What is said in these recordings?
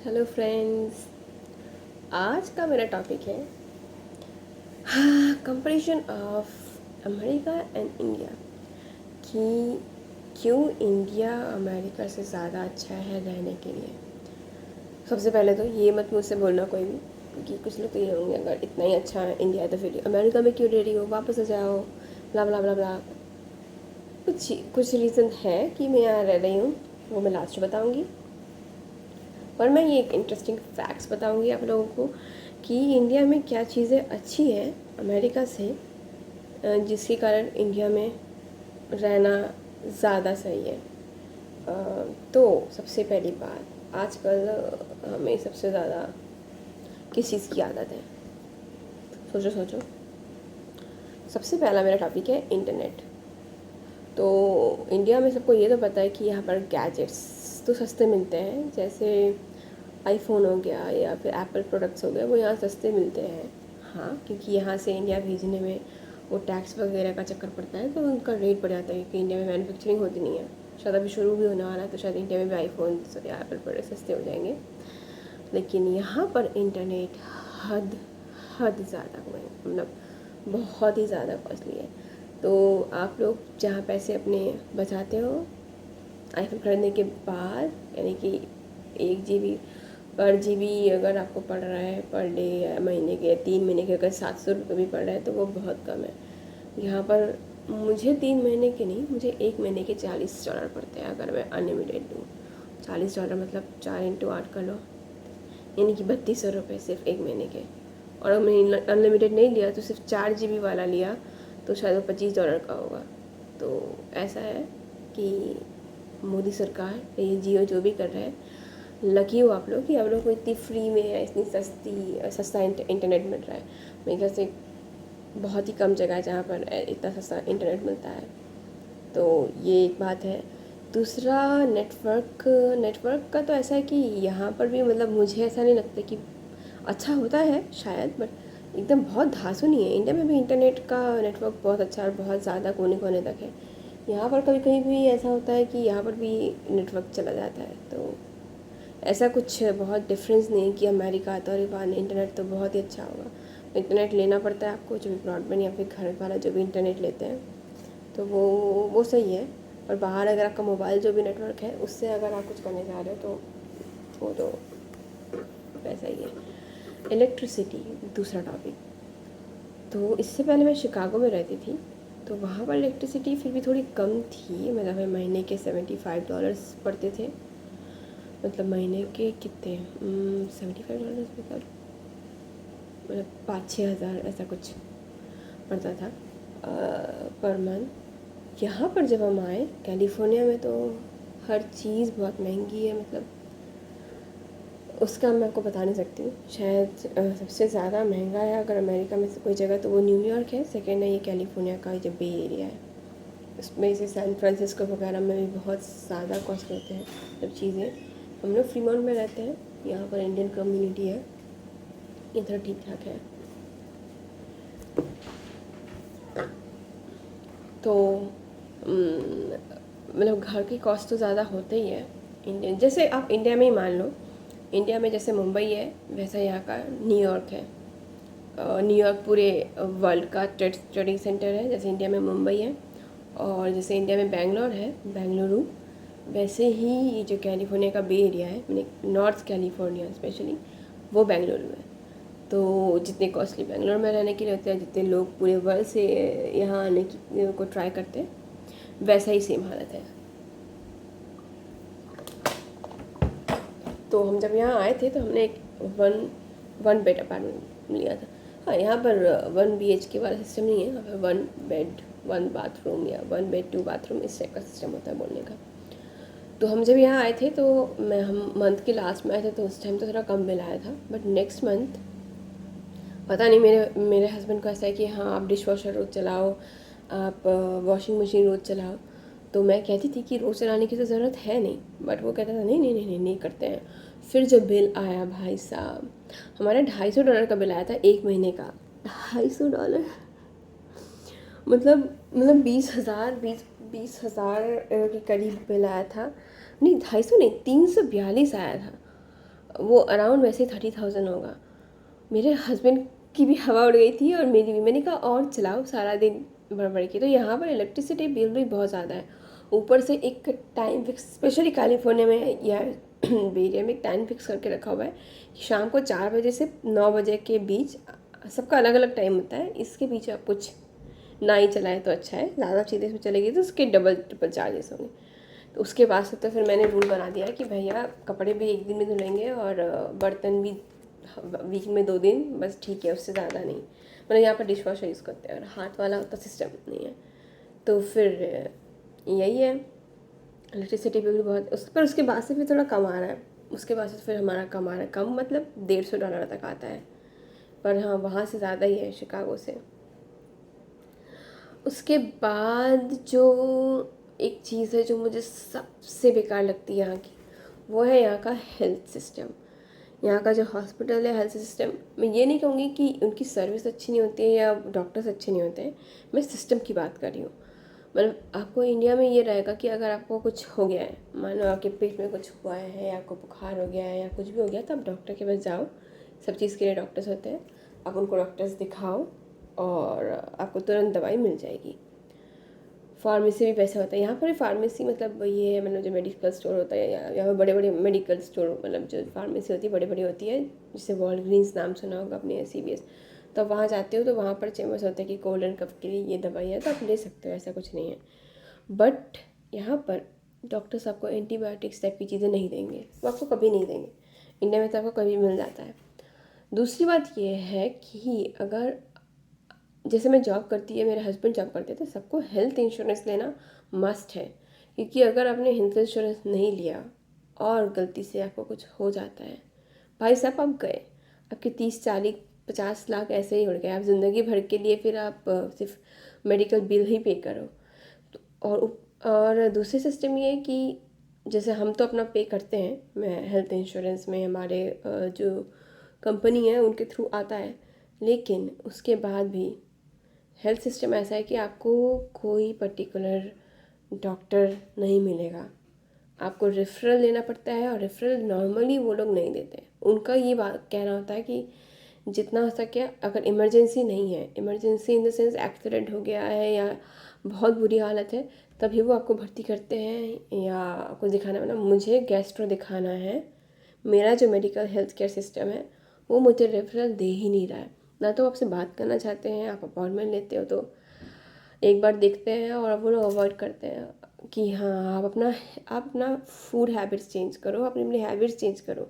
Hello friends. आज का मेरा टॉपिक है comparison of America and India, कि क्यों इंडिया अमेरिका से ज़्यादा अच्छा है रहने के लिए। सबसे पहले तो ये मत मुझसे बोलना कोई भी, क्योंकि कुछ लोग तो ये होंगे अगर इतना ही अच्छा है इंडिया है तो फिर अमेरिका में क्यों रह रही हो, वापस आ जाओ, ब्ला ब्ला ब्ला ब्ला। कुछ रीज़न है कि मैं यहाँ रह रही हूँ, वो मैं लास्ट में बताऊँगी। और मैं ये एक इंटरेस्टिंग फैक्ट्स बताऊंगी आप लोगों को कि इंडिया में क्या चीज़ें अच्छी हैं अमेरिका से, जिसके कारण इंडिया में रहना ज़्यादा सही है। तो सबसे पहली बात, आजकल हमें सबसे ज़्यादा किस चीज़ की आदत है? सोचो सोचो। सबसे पहला मेरा टॉपिक है इंटरनेट। तो इंडिया में सबको ये तो पता है कि यहाँ पर गैजेट्स तो सस्ते मिलते हैं, जैसे आईफोन हो गया या फिर एप्पल प्रोडक्ट्स हो गए, वो यहाँ सस्ते मिलते हैं। हाँ, क्योंकि यहाँ से इंडिया भेजने में वो टैक्स वगैरह का चक्कर पड़ता है, तो उनका रेट बढ़ जाता है, क्योंकि इंडिया में मैन्युफैक्चरिंग होती नहीं है। शायद अभी शुरू भी होने वाला है, तो शायद इंडिया में भी आईफोन या एप्पल प्रोडक्ट सस्ते हो जाएंगे। लेकिन यहाँ पर इंटरनेट हद हद ज़्यादा हुए, मतलब बहुत ही ज़्यादा कॉस्टली है। तो आप लोग जहाँ पैसे अपने बचाते हो आईफोन खरीदने के बाद, यानी कि 1 GB पर GB अगर आपको पड़ रहा है पर डे या महीने के 3 महीने के, अगर 700 रुपये भी पड़ रहा है तो वो बहुत कम है। यहाँ पर मुझे 3 महीने के नहीं, मुझे 1 महीने के $40 पड़ते हैं अगर मैं अनलिमिटेड दूँ। $40 मतलब 4 × 8 कर लो, यानी कि 3200 रुपये सिर्फ 1 महीने के। और अगर मैंने अनलिमिटेड नहीं लिया तो सिर्फ 4 GB वाला लिया तो शायद वो $25 का होगा। तो ऐसा है कि मोदी सरकार, ये जियो जो भी कर रहा है, लकी हो आप लोग कि आप लोग को इतनी फ्री में या इतनी सस्ता इंटरनेट मिल रहा है। मेरे ख्याल से बहुत ही कम जगह है जहाँ पर इतना सस्ता इंटरनेट मिलता है। तो ये एक बात है। दूसरा, नेटवर्क का तो ऐसा है कि यहाँ पर भी, मतलब मुझे ऐसा नहीं लगता कि अच्छा होता है शायद, बट एकदम बहुत धांसू नहीं है। इंडिया में भी इंटरनेट का नेटवर्क बहुत अच्छा और बहुत ज़्यादा कोने कोने तक है। यहाँ पर कभी कभी भी ऐसा होता है कि यहाँ पर भी नेटवर्क चला जाता है। तो ऐसा कुछ बहुत डिफरेंस नहीं कि अमेरिका आता और वहाँ इंटरनेट तो बहुत ही अच्छा होगा। इंटरनेट लेना पड़ता है आपको, जो भी ब्रॉडबैंड या फिर घर वाला जो भी इंटरनेट लेते हैं, तो वो सही है। और बाहर अगर आपका मोबाइल जो भी नेटवर्क है उससे अगर आप कुछ करने जा रहे हो तो वो तो वैसा ही है। इलेक्ट्रिसिटी, दूसरा टॉपिक। तो इससे पहले मैं शिकागो में रहती थी, तो वहाँ पर इलेक्ट्रिसिटी फिर भी थोड़ी कम थी, मतलब महीने के $75 पड़ते थे। मतलब महीने के कितने, $75 मतलब 5-6 हज़ार ऐसा कुछ पड़ता था पर मंथ। यहाँ पर जब हम आए कैलिफोर्निया में, तो हर चीज़ बहुत महंगी है। मतलब उसका मैं आपको बता नहीं सकती। शायद सबसे ज़्यादा महंगा है अगर अमेरिका में से कोई जगह तो वो न्यूयॉर्क है, सेकेंड है ये कैलिफोर्निया का जो बे एरिया है। उसमें से सैन फ्रांसिस्को वगैरह में भी बहुत ज़्यादा कॉस्ट होते हैं सब चीज़ें। हम लोग फ्रीमॉन्ट में रहते हैं, यहाँ पर इंडियन कम्युनिटी है, इधर ठीक ठाक है। तो मतलब घर की कॉस्ट तो ज़्यादा होते ही है। इंडियन, जैसे आप इंडिया में ही मान लो, इंडिया में जैसे मुंबई है वैसा यहाँ का न्यूयॉर्क है। न्यूयॉर्क पूरे वर्ल्ड का ट्रेडिंग सेंटर है, जैसे इंडिया में मुंबई है। और जैसे इंडिया में बेंगलोर है, बेंगलुरु, वैसे ही ये जो कैलिफोर्निया का बे एरिया है, मैंने नॉर्थ कैलिफोर्निया स्पेशली, वो बेंगलुरु है। तो जितने कॉस्टली बेंगलोर में रहने के लिए होते हैं, जितने लोग पूरे वर्ल्ड से यहाँ आने की को ट्राई करते हैं, वैसा ही सेम हालत है। तो हम जब यहाँ आए थे तो हमने एक वन बेड अपार्टमेंट लिया था। हाँ, यहाँ पर 1 BHK वाला सिस्टम नहीं है, यहाँ पर 1 बेड 1 बाथरूम या 1 बेड 2 बाथरूम इस टाइप का सिस्टम होता है बोलने का। तो हम जब यहाँ आए थे तो हम मंथ के लास्ट में आए थे, तो उस टाइम तो थोड़ा कम बिल आया था। बट नेक्स्ट मंथ पता नहीं, मेरे हस्बैंड को ऐसा है कि हाँ आप डिश वॉशर रोज़ चलाओ, आप वॉशिंग मशीन रोज़ चलाओ। तो मैं कहती थी कि रोज़ चलाने की तो ज़रूरत है नहीं, बट वो कहता था नहीं नहीं नहीं नहीं नहीं करते हैं। फिर जब बिल आया भाई साहब, हमारा $250 का बिल आया था 1 महीने का। $250, मतलब 20,000 के करीब बिल आया था। नहीं, 250 नहीं, 342 आया था। वो अराउंड वैसे 30,000 होगा। मेरे हस्बैंड की भी हवा उड़ गई थी और मेरी भी। मैंने कहा और चलाओ सारा दिन बड़बड़ की। तो यहाँ पर इलेक्ट्रिसिटी बिल भी बहुत ज़्यादा है। ऊपर से एक टाइम फिक्स, स्पेशली कैलिफोर्निया में या बे एरिया में एक टाइम फिक्स करके रखा हुआ है कि शाम को 4 बजे से 9 बजे के बीच, सबका अलग अलग टाइम होता है, इसके बीच आप कुछ ना ही चलाएं तो अच्छा है। ज़्यादा चीज़ें इसमें चलेगी तो उसके डबल ट्रिपल चार्जेस होंगे। तो उसके बाद से तो फिर मैंने रूल बना दिया कि भैया कपड़े भी एक दिन में धुलेंगे और बर्तन भी वीक में 2 दिन, बस ठीक है, उससे ज़्यादा नहीं। मतलब यहाँ पर डिश वॉशर यूज़ करते हैं और हाथ वाला तो सिस्टम नहीं है। तो फिर यही है, इलेक्ट्रिसिटी बिल भी बहुत उस पर। उसके बाद से फिर थोड़ा कम आ रहा है। उसके बाद से फिर हमारा कम आ रहा है, कम मतलब $150 तक आता है। पर हाँ, वहाँ से ज़्यादा ही है शिकागो से। उसके बाद जो एक चीज़ है जो मुझे सबसे बेकार लगती है यहाँ की, वो है यहाँ का हेल्थ सिस्टम। यहाँ का जो हॉस्पिटल है, हेल्थ सिस्टम, मैं ये नहीं कहूँगी कि उनकी सर्विस अच्छी नहीं होती है या डॉक्टर्स अच्छे नहीं होते हैं, मैं सिस्टम की बात कर रही हूँ। मतलब आपको इंडिया में ये रहेगा कि अगर आपको कुछ हो गया है, मान लो आपके पेट में कुछ हुआ है या आपको बुखार हो गया है या कुछ भी हो गया, तो आप डॉक्टर के पास जाओ। सब चीज़ के लिए डॉक्टर्स होते हैं, आप उनको डॉक्टर्स दिखाओ और आपको तुरंत दवाई मिल जाएगी। फार्मेसी भी पैसा होता है यहाँ पर। फार्मेसी मतलब ये है, मतलब जो मेडिकल स्टोर होता है यहाँ पर, बड़े बड़े मेडिकल स्टोर, मतलब जो फार्मेसी होती है बड़ी बड़ी होती है, जैसे वॉलग्रीन्स नाम सुना होगा अपने, CVS। तो वहाँ जाते हो तो वहाँ पर चेम्बर्स होते हैं कि कोल्ड एंड कफ के लिए ये दवाई है, तो आप ले सकते हो, ऐसा कुछ नहीं है। बट यहाँ पर डॉक्टर्स आपको एंटीबायोटिक्स टाइप की चीज़ें नहीं देंगे, वो आपको कभी नहीं देंगे। इंडिया में तो आपको कभी मिल जाता है। दूसरी बात ये है कि अगर, जैसे मैं जॉब करती है, मेरे हस्बैंड जॉब करते थे, सबको हेल्थ इंश्योरेंस लेना मस्ट है। क्योंकि अगर आपने हेल्थ इंश्योरेंस नहीं लिया और गलती से आपको कुछ हो जाता है, भाई साहब आप गए, आपके 30 40 50 लाख ऐसे ही उड़ गए। आप ज़िंदगी भर के लिए फिर आप सिर्फ मेडिकल बिल ही पे करो। तो और दूसरी सिस्टम ये है कि जैसे हम तो अपना पे करते हैं, मैं हेल्थ इंश्योरेंस में हमारे जो कंपनी है उनके थ्रू आता है, लेकिन उसके बाद भी हेल्थ सिस्टम ऐसा है कि आपको कोई पर्टिकुलर डॉक्टर नहीं मिलेगा, आपको रेफरल लेना पड़ता है। और रेफरल नॉर्मली वो लोग नहीं देते। उनका ये बात कहना होता है कि जितना हो सके, अगर इमरजेंसी नहीं है, emergency in the sense accident हो गया है या बहुत बुरी हालत है, तभी वो आपको भर्ती करते हैं या आपको दिखाना। मतलब मुझे गैस्ट्रो दिखाना है, मेरा जो मेडिकल हेल्थ केयर सिस्टम है वो मुझे रेफरल दे ही नहीं रहा है। ना तो आपसे बात करना चाहते हैं, आप अपॉइंटमेंट लेते हो तो एक बार देखते हैं और वो लोग अवॉइड करते हैं कि हाँ आप अपना फूड हैबिट्स चेंज करो, अपनी हैबिट्स चेंज करो,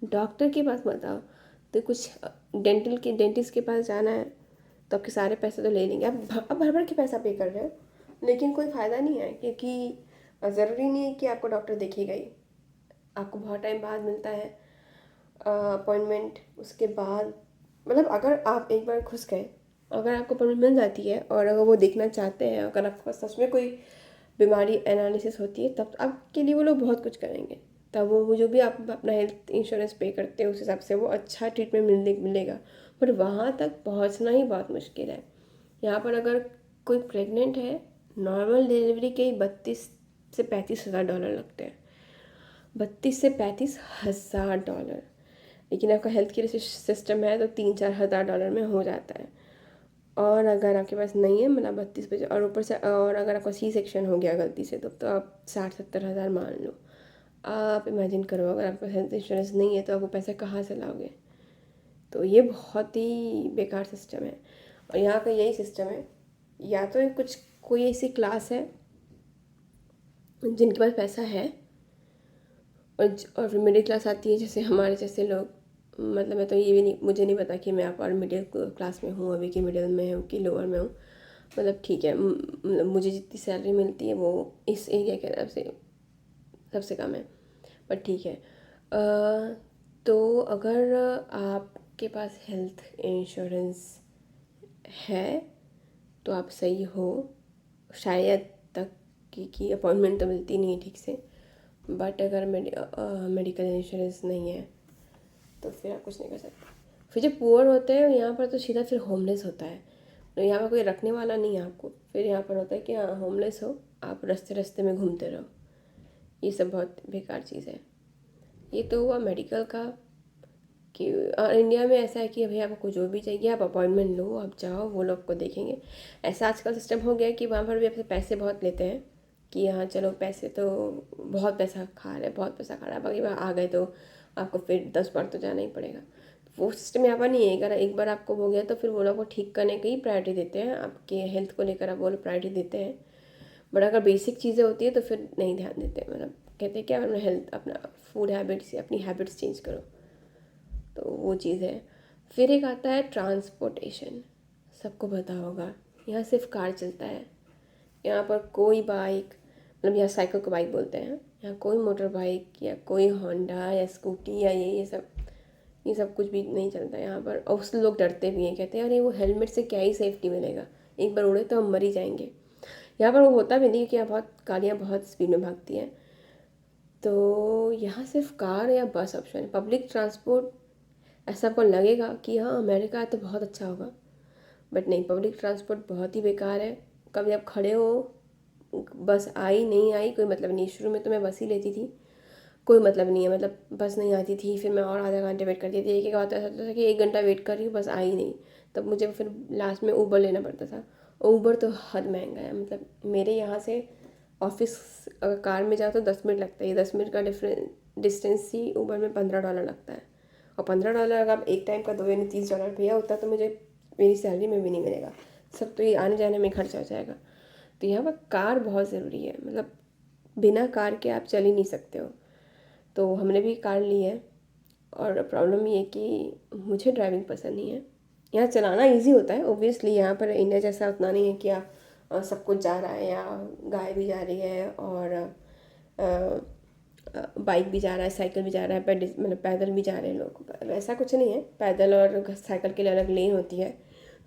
डॉक्टर के पास मत आओ। तो कुछ डेंटिस्ट के पास जाना है तो आपके सारे पैसे तो ले लेंगे। आप भर भर के पैसा पे कर रहे हो, लेकिन कोई फ़ायदा नहीं है, क्योंकि ज़रूरी नहीं है कि आपको डॉक्टर देखेगा ही। आपको बहुत टाइम बाद मिलता है अपॉइंटमेंट। उसके बाद मतलब अगर आप एक बार घुस गए, अगर आपको अपॉइंटमेंट मिल जाती है और अगर वो देखना चाहते हैं, अगर आपके पास सच में कोई बीमारी एनालिसिस होती है, तब आपके लिए वो लोग बहुत कुछ करेंगे। तब वो जो भी आप अपना हेल्थ इंश्योरेंस पे करते हैं उस हिसाब से वो अच्छा ट्रीटमेंट मिलेगा। पर वहाँ तक पहुँचना ही बहुत मुश्किल है। यहाँ पर अगर कोई प्रेग्नेंट है, नॉर्मल डिलीवरी के ही 32 से 35 हज़ार डॉलर लगते हैं। 32 से 35 हज़ार डॉलर। लेकिन आपका हेल्थ केयर सिस्टम है तो 3 4 हज़ार डॉलर में हो जाता है। और अगर आपके पास नहीं है, मतलब 32 बजे, और ऊपर से और अगर आपका C सेक्शन हो गया गलती से, तो आप 60 70 हज़ार मान लो। आप इमेजिन करो, अगर आपका हेल्थ इंश्योरेंस नहीं है तो आप वो पैसे कहाँ से लाओगे। तो ये बहुत ही बेकार सिस्टम है। और यहाँ का यही सिस्टम है, या तो कुछ कोई ऐसी क्लास है जिनके पास पैसा है और फिर मिडिल क्लास आती है, जैसे हमारे जैसे लोग। मतलब मैं तो ये भी नहीं, मुझे नहीं पता कि मैं आप और मिडिल क्लास में हूँ अभी, कि मिडिल में हूँ कि लोअर में हूँ। मतलब ठीक है, मतलब मुझे जितनी सैलरी मिलती है वो इस एरिया के तरफ से सबसे कम है, पर ठीक है। तो अगर आपके पास हेल्थ इंश्योरेंस है तो आप सही हो शायद तक, कि अपॉइंटमेंट तो मिलती नहीं है ठीक से। बट अगर मेडिकल इंश्योरेंस नहीं है तो फिर आप कुछ नहीं कर सकते। फिर जो पुअर होते हैं यहाँ पर तो सीधा फिर होमलेस होता है। तो यहाँ पर कोई रखने वाला नहीं है आपको, फिर यहाँ पर होता है कि हाँ होमलेस हो, आप रास्ते रास्ते में घूमते रहो। ये सब बहुत बेकार चीज़ है। ये तो हुआ मेडिकल का। कि और इंडिया में ऐसा है कि अभी आपको जो भी चाहिए आप अपॉइंटमेंट लो, आप जाओ, वो लोग को देखेंगे। ऐसा आजकल सिस्टम हो गया है कि वहाँ पर भी आपसे पैसे बहुत लेते हैं कि हाँ चलो पैसे तो बहुत पैसा खा रहे, बहुत पैसा खा रहा है, बाकी बार आ गए तो आपको फिर 10 बार तो जाना ही पड़ेगा। वो सिस्टम यहाँ पर नहीं है। अगर एक बार आपको हो गया तो फिर वो लोग को ठीक करने की प्रायोरिटी देते हैं, आपके हेल्थ को लेकर आप वो लोग प्रायोरिटी देते हैं। बट अगर बेसिक चीज़ें होती है तो फिर नहीं ध्यान देते, मतलब कहते हैं कि आप अपना हेल्थ, अपना फूड हैबिट्स, अपनी हैबिट्स चेंज करो, तो वो चीज़ है। फिर एक आता है ट्रांसपोर्टेशन। सबको पता होगा यहाँ सिर्फ कार चलता है, यहाँ पर कोई बाइक, मतलब यहाँ साइकिल को बाइक बोलते हैं, यहाँ कोई मोटर बाइक या कोई होंडा या स्कूटी या ये सब कुछ भी नहीं चलता यहाँ पर। और उससे लोग डरते भी हैं, कहते हैं अरे वो हेलमेट से क्या ही सेफ्टी मिलेगा, एक बार उड़े तो हम मर ही जाएंगे। यहाँ पर वो होता भी नहीं, क्योंकि यहाँ बहुत गाड़ियाँ बहुत स्पीड में भागती हैं। तो यहाँ सिर्फ कार या बस ऑप्शन है। पब्लिक ट्रांसपोर्ट ऐसा आपको लगेगा कि हाँ अमेरिका है तो बहुत अच्छा होगा, बट नहीं, पब्लिक ट्रांसपोर्ट बहुत ही बेकार है। कभी आप खड़े हो, बस आई नहीं आई कोई मतलब नहीं। शुरू में तो मैं बस ही लेती थी, कोई मतलब नहीं है, मतलब बस नहीं आती थी, फिर मैं और आधा घंटे वेट करती थी। एक एक बात ऐसा होता था कि 1 घंटा वेट कर रही हूँ, बस आई नहीं, तब मुझे फिर लास्ट में ऊबर लेना पड़ता था। ऊबर तो हद महंगा है, मतलब मेरे यहाँ से ऑफिस अगर कार में जाओ तो 10 मिनट लगता है, 10 मिनट का डिस्टेंस ही ऊबर में $15 लगता है। और $15 अगर आप एक टाइम का दो, यानी $30 भैया, उतना तो मुझे मेरी सैलरी में भी नहीं मिलेगा, सब तो ये आने जाने में खर्चा हो जाएगा। तो यहाँ पर कार बहुत ज़रूरी है, मतलब बिना कार के आप चल ही नहीं सकते हो। तो हमने भी कार ली है, और प्रॉब्लम ये है कि मुझे ड्राइविंग पसंद नहीं है। यहाँ चलाना इजी होता है ओब्वियसली, यहाँ पर इंडिया जैसा उतना नहीं है कि आप सब कुछ जा रहा है, या गाय भी जा रही है और बाइक भी जा रहा है, साइकिल भी जा रहा है, मतलब पैदल भी जा रहे हैं लोग। ऐसा कुछ नहीं है, पैदल और साइकिल के लिए अलग लेन होती है।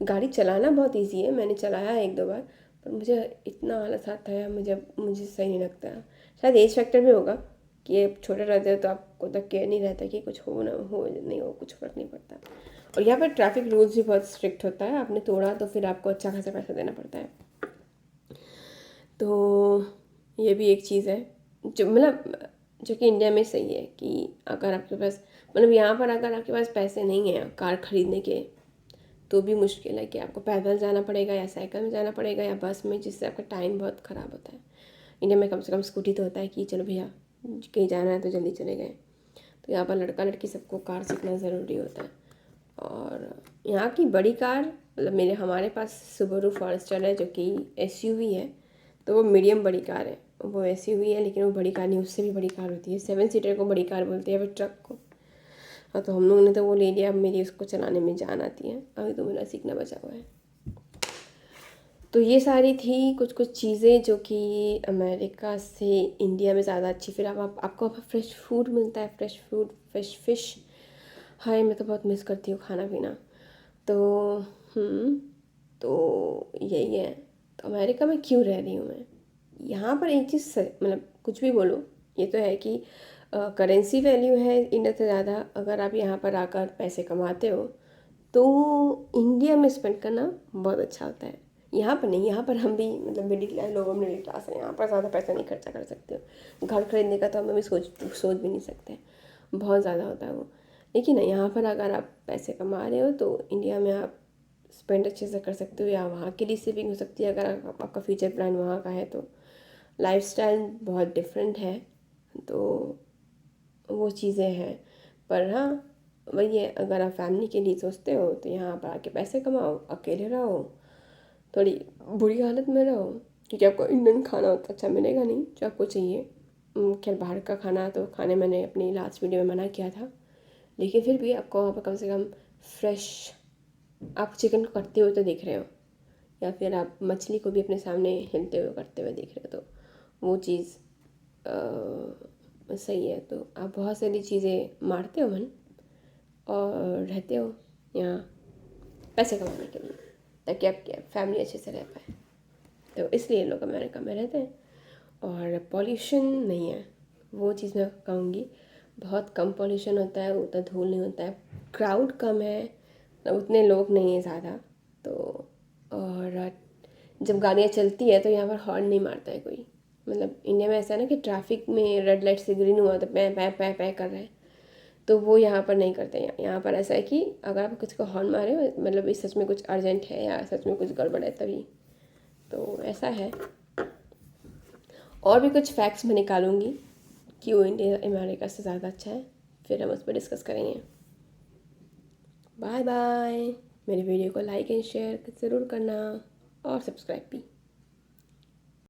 गाड़ी चलाना बहुत इजी है, मैंने चलाया है 1-2 बार, पर मुझे इतना आलस आता है, मुझे सही नहीं लगता। शायद एज फैक्टर भी होगा कि आप छोटे रहते हो तो आपको तक केयर नहीं रहता कि कुछ हो ना हो, नहीं हो, कुछ फ़र्क नहीं पड़ता। और यहाँ पर ट्रैफिक रूल्स भी बहुत स्ट्रिक्ट होता है, आपने तोड़ा तो फिर आपको अच्छा खासा पैसा देना पड़ता है। तो ये भी एक चीज़ है जो, मतलब जो कि इंडिया में सही है कि अगर आपके पास, मतलब यहाँ पर अगर आपके पास पैसे नहीं हैं कार ख़रीदने के, तो भी मुश्किल है कि आपको पैदल जाना पड़ेगा या साइकिल में जाना पड़ेगा या बस में, जिससे आपका टाइम बहुत ख़राब होता है। इंडिया में कम से कम स्कूटी तो होता है कि चलो भैया कहीं जाना है तो जल्दी चले गए। तो यहाँ पर लड़का लड़की सबको कार सीखना ज़रूरी होता है। और यहाँ की बड़ी कार, मतलब हमारे पास सुबारू फॉरेस्टर है जो कि एसयूवी है, तो वो मीडियम बड़ी कार है, वो एसयूवी है, लेकिन वो बड़ी कार नहीं, उससे भी बड़ी कार होती है। 7 सीटर को बड़ी कार बोलते हैं, फिर ट्रक को। हाँ, तो हम लोगों ने तो वो ले लिया, अब मेरी उसको चलाने में जान आती है, अभी तो मेरा सीखना बचा हुआ है। तो ये सारी थी कुछ कुछ चीज़ें जो कि अमेरिका से इंडिया में ज़्यादा अच्छी। फिर आपको फ्रेश फूड मिलता है, फ्रेश फूड, फ्रेश फिश। हाय, मैं तो बहुत मिस करती हूँ खाना पीना। तो तो यही है। तो अमेरिका में क्यों रह रही हूँ मैं, यहाँ पर एक चीज़ मतलब कुछ भी बोलो, ये तो है कि करेंसी वैल्यू है इंडिया से ज़्यादा। अगर आप यहाँ पर आकर पैसे कमाते हो तो इंडिया में स्पेंड करना बहुत अच्छा होता है। यहाँ पर नहीं, यहाँ पर हम भी मतलब मिडिल क्लास लोगों में मिडिल क्लास है, यहाँ पर ज़्यादा पैसा नहीं खर्चा कर सकते हो। घर खरीदने का तो हम अभी सोच भी नहीं सकते, बहुत ज़्यादा होता है वो। लेकिन यहाँ पर अगर आप पैसे कमा रहे हो तो इंडिया में आप स्पेंड अच्छे से कर सकते हो, या वहाँ के लिए सेविंग हो सकती है अगर आपका फ्यूचर प्लान वहाँ का है। तो लाइफस्टाइल बहुत डिफरेंट है, तो वो चीज़ें हैं। पर हाँ, वही है, अगर आप फैमिली के लिए सोचते हो तो यहाँ पर आके पैसे कमाओ, अकेले रहो, थोड़ी बुरी हालत में रहो, क्योंकि आपको इंडियन खाना उतना अच्छा मिलेगा नहीं जो आपको चाहिए। खैर, बाहर का खाना तो खाने मैंने अपनी लास्ट वीडियो में मना किया था, लेकिन फिर भी आपको वहाँ पर कम से कम फ्रेश, आप चिकन को कटते हुए तो देख रहे हो, या फिर आप मछली को भी अपने सामने हिलते हुए करते हुए देख रहे हो, तो वो चीज़ सही है। तो आप बहुत सारी चीज़ें मारते हो मन, और रहते हो यहाँ पैसे कमाने के लिए, ताकि आपकी फैमिली अच्छे से रह पाए। तो इसलिए लोग अमेरिका में रहते हैं। और पॉल्यूशन नहीं है, वो चीज़ मैं कहूँगी, बहुत कम पॉल्यूशन होता है, उतना धूल नहीं होता है, क्राउड कम है, उतने लोग नहीं हैं ज़्यादा। तो और जब गाड़ियाँ चलती है तो यहाँ पर हॉर्न नहीं मारता है कोई। मतलब इंडिया में ऐसा है ना कि ट्रैफिक में रेड लाइट से ग्रीन हुआ तो पै पै पै पै कर रहे हैं, तो वो यहाँ पर नहीं करते हैं। यहाँ पर ऐसा है कि अगर आप किसी को हॉर्न मारे हो, मतलब इस सच में कुछ अर्जेंट है या सच में कुछ गड़बड़ है तभी, तो ऐसा है। और भी कुछ फैक्ट्स मैं निकालूंगी क्यों इंडिया अमेरिका से ज़्यादा अच्छा है, फिर हम उस पर डिस्कस करेंगे। Bye bye. मेरी वीडियो को लाइक एंड शेयर ज़रूर करना और सब्सक्राइब भी।